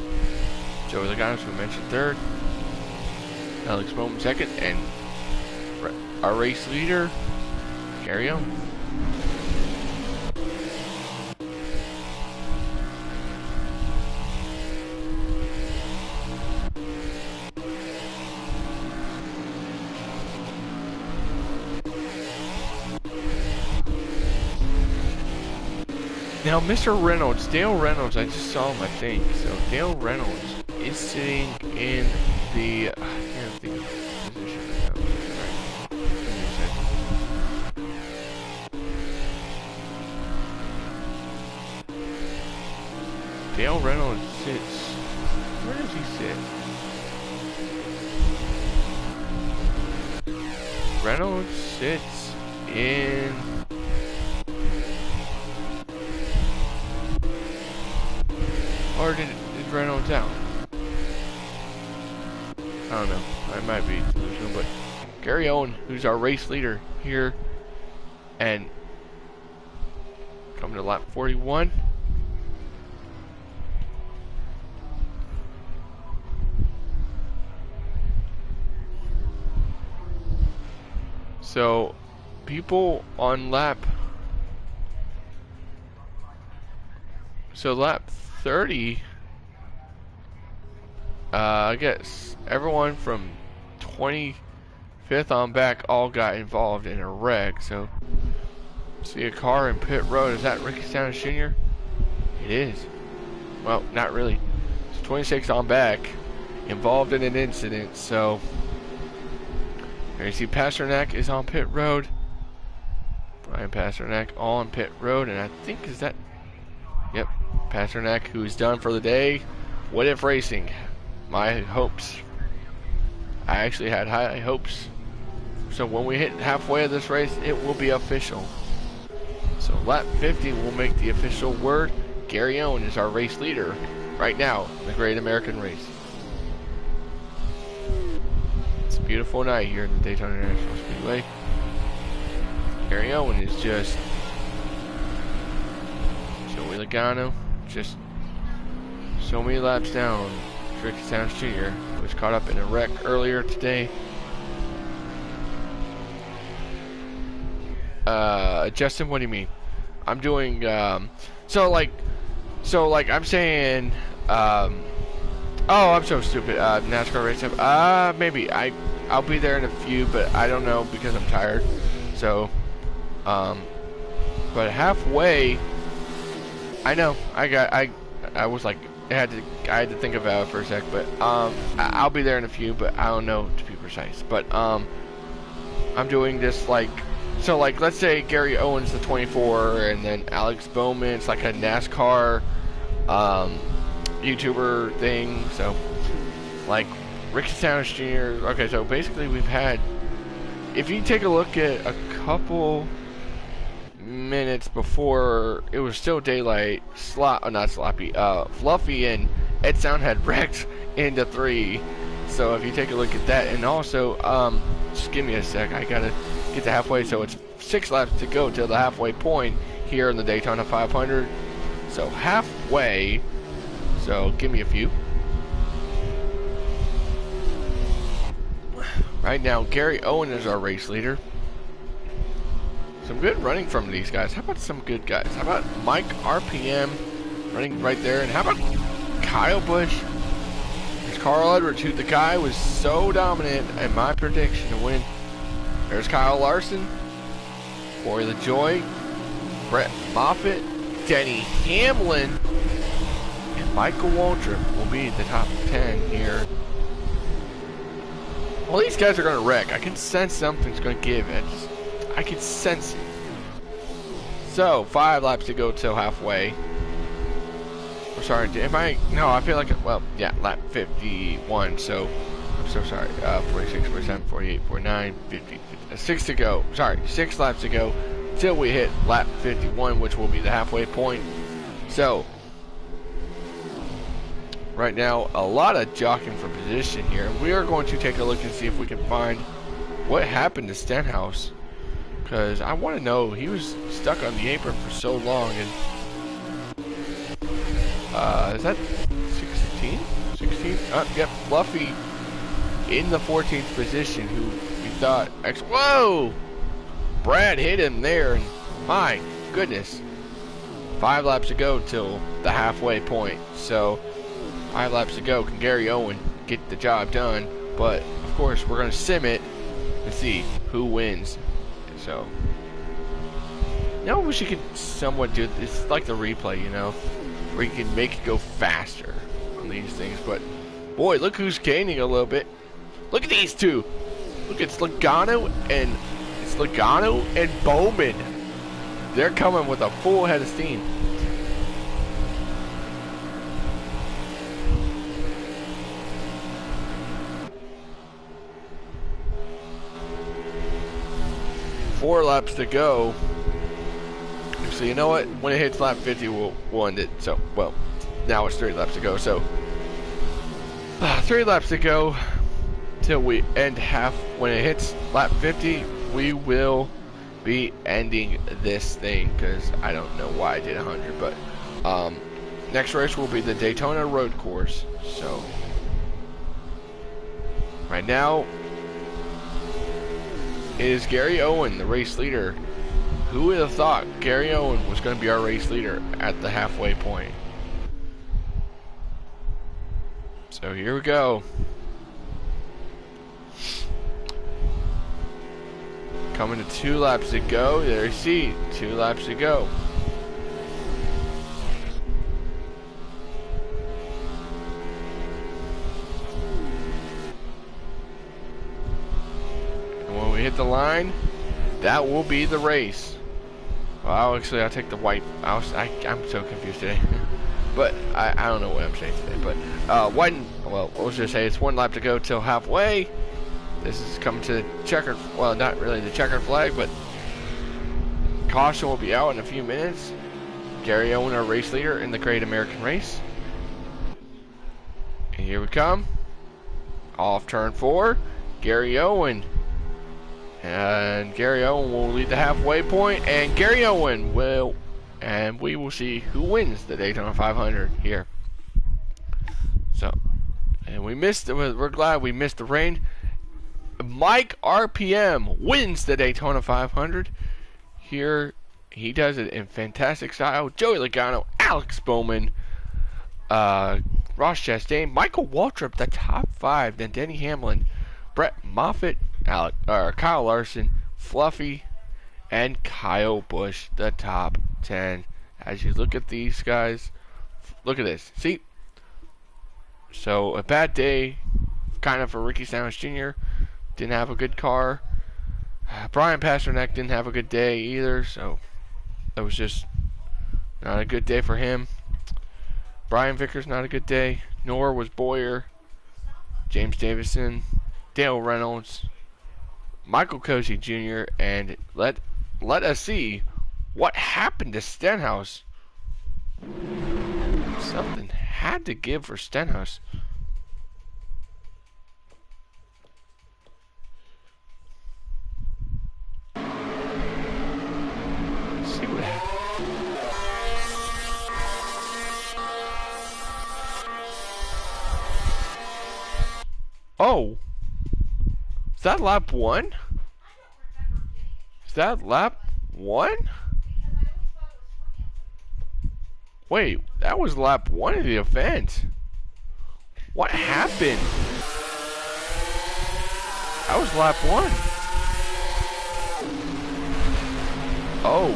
Joey Logano, as we mentioned, 3rd. Alex Bowman, 2nd. And our race leader, Gary Owen. Now, Mr. Reynolds, Dale Reynolds, I just saw him, I think. So, Dale Reynolds is sitting in the, I can't think of the position right now. Give me a second. Dale Reynolds sits, where does he sit? Reynolds sits in... Or is Reynolds out? I don't know. I might be delusional, but Gary Owen, who's our race leader here, and coming to lap 41. So, people on lap 30, I guess everyone from 25th on back all got involved in a wreck. So, see a car in pit road. Is that Ricky Stenhouse Jr.? It is. Well, not really. It's 26 on back, involved in an incident. So, there you see Pasternak is on pit road. Brian Pasternak all on pit road, and I think is that. Yep, Pasternak, who's done for the day. What if racing? My hopes. I actually had high hopes. So when we hit halfway of this race, it will be official. So lap 50 will make the official word. Gary Owen is our race leader right now in the Great American Race. It's a beautiful night here in the Daytona International Speedway. Gary Owen is just... Joey Logano, just so many laps down. Ricky Stenhouse Jr. was caught up in a wreck earlier today. Justin, what do you mean? I'm doing, so like I'm saying, oh, I'm so stupid. NASCAR race up. Maybe I'll be there in a few, but I don't know because I'm tired. So, but halfway. I know. I was like, I had to think about it for a sec, but I'll be there in a few, but I don't know to be precise. But I'm doing this like, so like let's say Gary Owens the 24, and then Alex Bowman's like a NASCAR YouTuber thing. So like Ricky Stenhouse Jr. Okay, so basically we've had, if you take a look at a couple minutes before it was still daylight, Fluffy and Ed Sound had wrecked into 3. So if you take a look at that, and also just give me a sec, I gotta get to halfway. So it's 6 laps to go to the halfway point here in the Daytona 500. So halfway, so give me a few. Right now, Gary Owen is our race leader. Some good running from these guys. How about some good guys? How about Mike RPM running right there? And how about Kyle Busch? There's Carl Edwards, who the guy was so dominant in my prediction to win. There's Kyle Larson, Corey LaJoy, Brett Moffitt, Denny Hamlin, and Michael Waltrip will be the top 10 here. All these guys are going to wreck. I can sense something's going to give. I can sense it. So, 5 laps to go till halfway. I'm sorry, am I? No, I feel like, well, yeah, lap 51, so, I'm so sorry. 46, 47, 48, 49, 50, 6 to go. Sorry, 6 laps to go till we hit lap 51, which will be the halfway point. So, right now, a lot of jockeying for position here. We are going to take a look and see if we can find what happened to Stenhouse. Because I want to know, he was stuck on the apron for so long, and is that 16? 16? Yep, Fluffy in the 14th position, who we thought, whoa! Brad hit him there, and my goodness. 5 laps to go till the halfway point. So, 5 laps to go. Can Gary Owen get the job done? But, of course, we're going to sim it and see who wins. So, you know, I wish you could somewhat do it's like the replay, you know, where you can make it go faster on these things. But boy, look who's gaining a little bit. Look at these two. Look, it's Logano and Bowman. They're coming with a full head of steam. Four laps to go. So you know what? When it hits lap 50, we'll end it. So, well, now it's 3 laps to go. So, 3 laps to go till we end half. When it hits lap 50, we will be ending this thing, because I don't know why I did 100. But next race will be the Daytona Road Course. So, right now, is Gary Owen, the race leader. Who would have thought Gary Owen was going to be our race leader at the halfway point? So here we go. Coming to 2 laps to go. There you see, 2 laps to go. Hit the line, that will be the race. Well, actually, I'll take the white. I'm so confused today. But I don't know what I'm saying today. But well, let's just say it's 1 lap to go till halfway. This is coming to the checkered. Well, not really the checkered flag, but caution will be out in a few minutes. Gary Owen, our race leader in the Great American Race. And here we come. Off turn 4, Gary Owen. And Gary Owen will lead the halfway point, and Gary Owen will, and we will see who wins the Daytona 500 here. So, and we missed, we're glad we missed the rain. Mike RPM wins the Daytona 500. Here, he does it in fantastic style. Joey Logano, Alex Bowman, Ross Chastain, Michael Waltrip, the top 5, then Denny Hamlin, Brett Moffitt, Kyle Larson, Fluffy, and Kyle Busch, the top 10. As you look at these guys, look at this. See? So, a bad day, kind of, for Ricky Stenhouse Jr. Didn't have a good car. Brian Pasternak didn't have a good day either, so that was just not a good day for him. Brian Vickers, not a good day. Nor was Boyer, James Davison, Dale Reynolds, Michael Cozy Jr., and let us see what happened to Stenhouse. Something had to give for Stenhouse. Let's see what happened. Oh, Is that lap 1? Is that lap 1? Wait, that was lap 1 of the event. What happened? That was lap 1. Oh.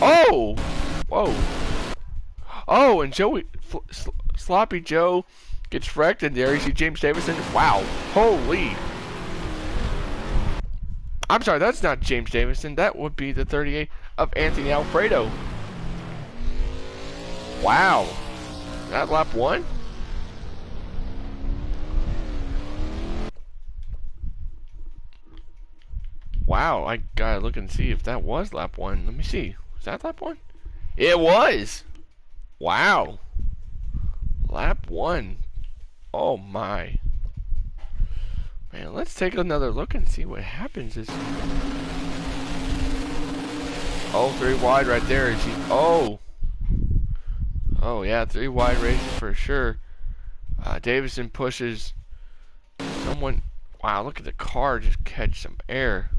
Oh! Whoa. Oh, and Sloppy Joe gets wrecked, and there you see James Davison. Wow. Holy. I'm sorry, that's not James Davison. That would be the 38 of Anthony Alfredo. Wow. That lap 1? Wow, I gotta look and see if that was lap 1. Let me see. Was that lap 1? It was! Wow. Lap 1. Oh my. Man, let's take another look and see what happens. Oh, 3 wide right there. Is he? Oh. Oh yeah, 3 wide races for sure. Davison pushes someone. Wow, look at the car just catch some air.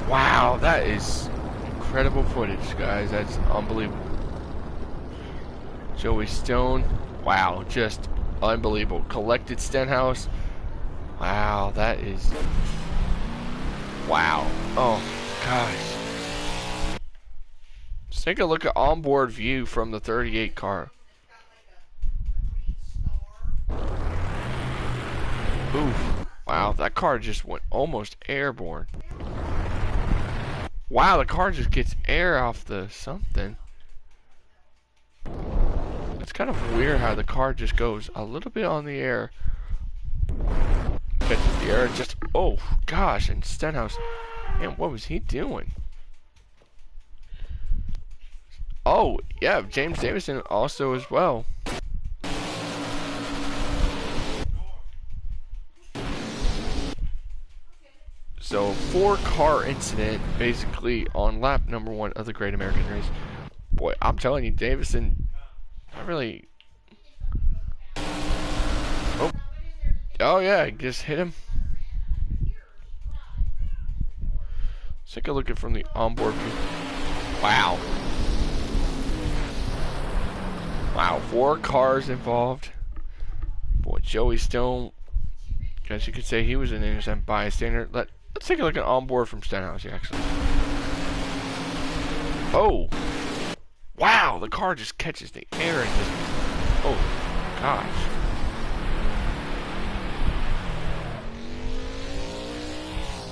Wow, that is incredible footage, guys. That's unbelievable. Joey Stone. Wow, just unbelievable. Collected Stenhouse. Wow, that is... Wow. Oh, gosh. Let's take a look at onboard view from the 38 car. Oof. Wow, that car just went almost airborne. Wow, the car just gets air off the something. It's kind of weird how the car just goes a little bit on the air. Catches the air and just, oh gosh, and Stenhouse, man, what was he doing? Oh, yeah, James Davison also as well. So, 4-car incident, basically, on lap number 1 of the Great American Race. Boy, I'm telling you, Davison, not really... Oh yeah, just hit him. Let's take a look at from the onboard view. Wow. Wow, 4 cars involved. Boy, Joey Stone, guess you could say he was an innocent bystander. Let's take a look at onboard from Stenhouse, actually. Oh. Wow, the car just catches the air and just... Oh, gosh.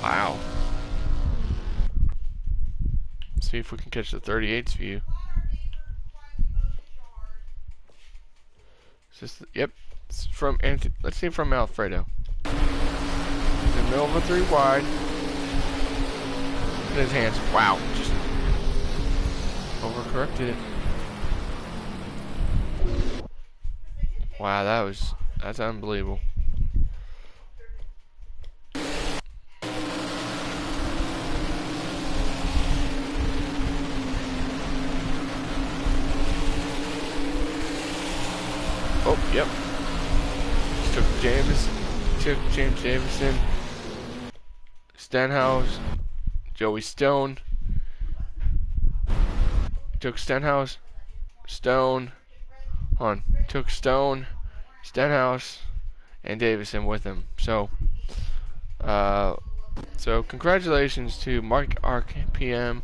Wow. Let's see if we can catch the 38's view. Is this, yep. It's from Anthony. Let's see from Alfredo. In the middle of a 3 wide. In his hands. Wow. Just overcorrected it. Wow, that's unbelievable. Oh, yep. Took James Davison, Stenhouse, Joey Stone. Took Stenhouse, Stone, took Stone, Stenhouse, and Davison with him. So congratulations to Mark RPM.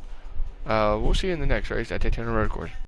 We'll see you in the next race at Daytona Road Course.